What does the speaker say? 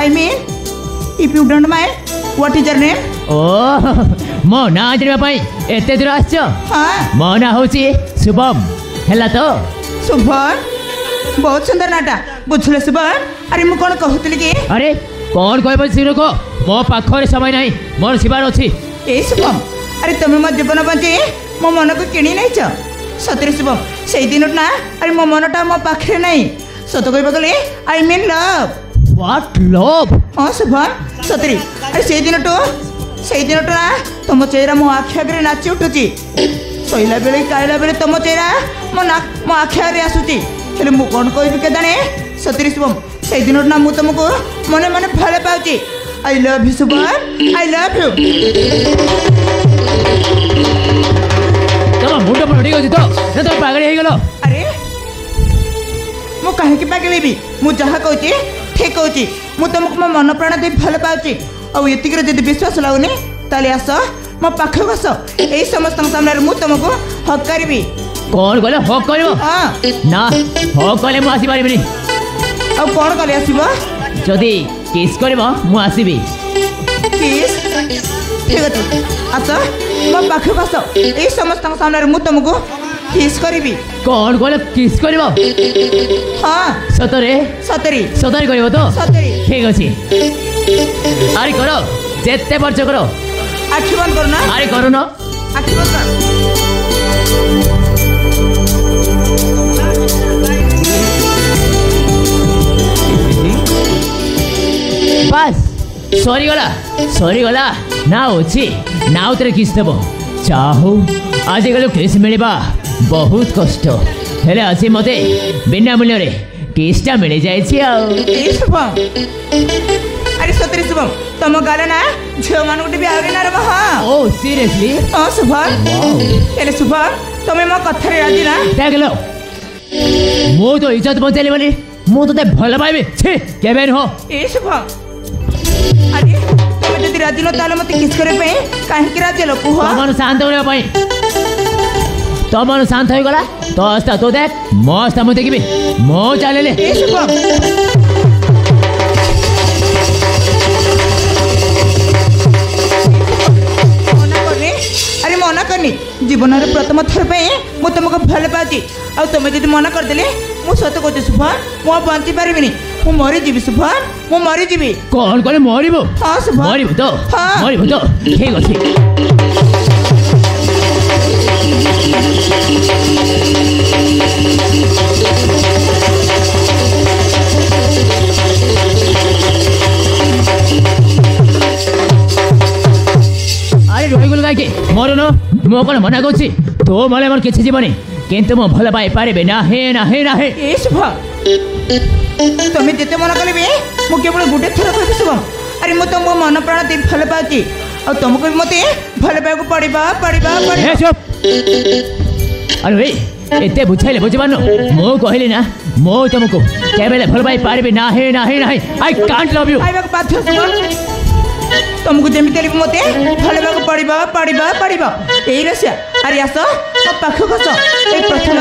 I mean, if you don't mind, what is your name? ओह मो ना जानिबा पई एते दूर आछो हाँ मो ना होची शुभम हैला तो शुभन बहुत सुंदर नाटा बुझले शुभन अरे मु कौन कहूतली कि अरे कौन कहबो सिरो को मो पाखरे समय नहीं मोर शिवार अछि ए शुभम अरे तुम मो जीवन बंचे मो मन को किणी नहीं छ सतरे शुभम से दिन ना अरे मो मनटा मो पाखरे नहीं सत कहबा गले I mean love what love हाँ शुभम सतरी अरे से दिन ना तुम चेहरा मो आखि आगे नाची उठुची शोला बेले खाइला बेले तुम चेहरा मो आखि आगे आसुची हेले मु कौन कहबी के जाने सतरी शुभम से दिन ना मु तुमको मने मने भल पाउची I love you Shubham I love you तमा मुंड पर उड़ी गई तो न तो पागल हे गेलो अरे मु काहे की पागल हेबी मु जहा कहूची ठीक कहूची मु तुमको मो मन प्राण दे भल पाउची आ एतिक जदि विश्वास लागुनी ताले आस मो पाखक आस एई समस्त सामने मु तुमको हक करबी कौन कहले हक करबो हां ना हक कहले मु आसी पारिबिनी आ कोन कले आसीबो जदि किस करबो मु आसीबी किस ठीक अछि आस मो पाखक आस एई समस्त सामने मु तुमको किस करबी कौन कहले किस करबो हां सतरे सतरी सतरे करबो तो सतरी ठीक अछि अरे करो जेते वर्ष करो आखि बंद करो ना अरे करो ना आखि बंद कर बस सॉरी गला ना होची ना उतरे किस देबो चाहो आज गलो किस मिलबा बहुत कष्ट हेले अछि मते बिना मूल्य रे किसटा मिल जाय छी आ ए शुभम अरे सतरी शुभम तुम गाले ना झियो मान गुटे बियाह रे ना रे हां ओ सीरियसली हां शुभम एले शुभम तुम मो कथा रे राजी ना देख लो मो तो इज्जत बचाइले बोली मो तो भल पाइबे छे केबेन हो ए शुभम अरे तुम जदि राजी न ताले मते किस करे पे काहे कि राजी लो कुह तमन शांत होले पई तमन शांत होई गला तो अस्ता तो देख मस्त हम देखबे मो चलेले ए शुभम अरे मना करनी जीवन प्रथम थर पे मु तुमको भल पाची आ तुम जब मना करदेले मु सत कहते शुभन मु बंची पारिबिनी मु मरी जीवी शुभन मु मरी जीवी कौन कहले मरिबो हां शुभन मरिबो तो हाँ। मरिबो तो ठीक अछि अरे रोहिगुल गाय के मरो न मो कोन मना करछि तो मले मोर किछि जीवनी किंतु मो भल पाई पारिबे ना हे ए शुभम तुम जिते मन कले मु केवल गोटे थर कहबी शुभम अरे मु तुम मन प्राण दे भल पाची आ तुमको भी मते भल पाइको पड़िबा हे चुप अरे भाई एते बुझाइले बुझबानो मो कहली ना मो तुमको केबेले भल पाई पारिबे ना हे आई कांट लव यू आई बाक बाध्य शुभम तुमको जेमिति मते भल पाइको पड़िबा एई रसिया अरे आस मो पाखक आस ए प्रथम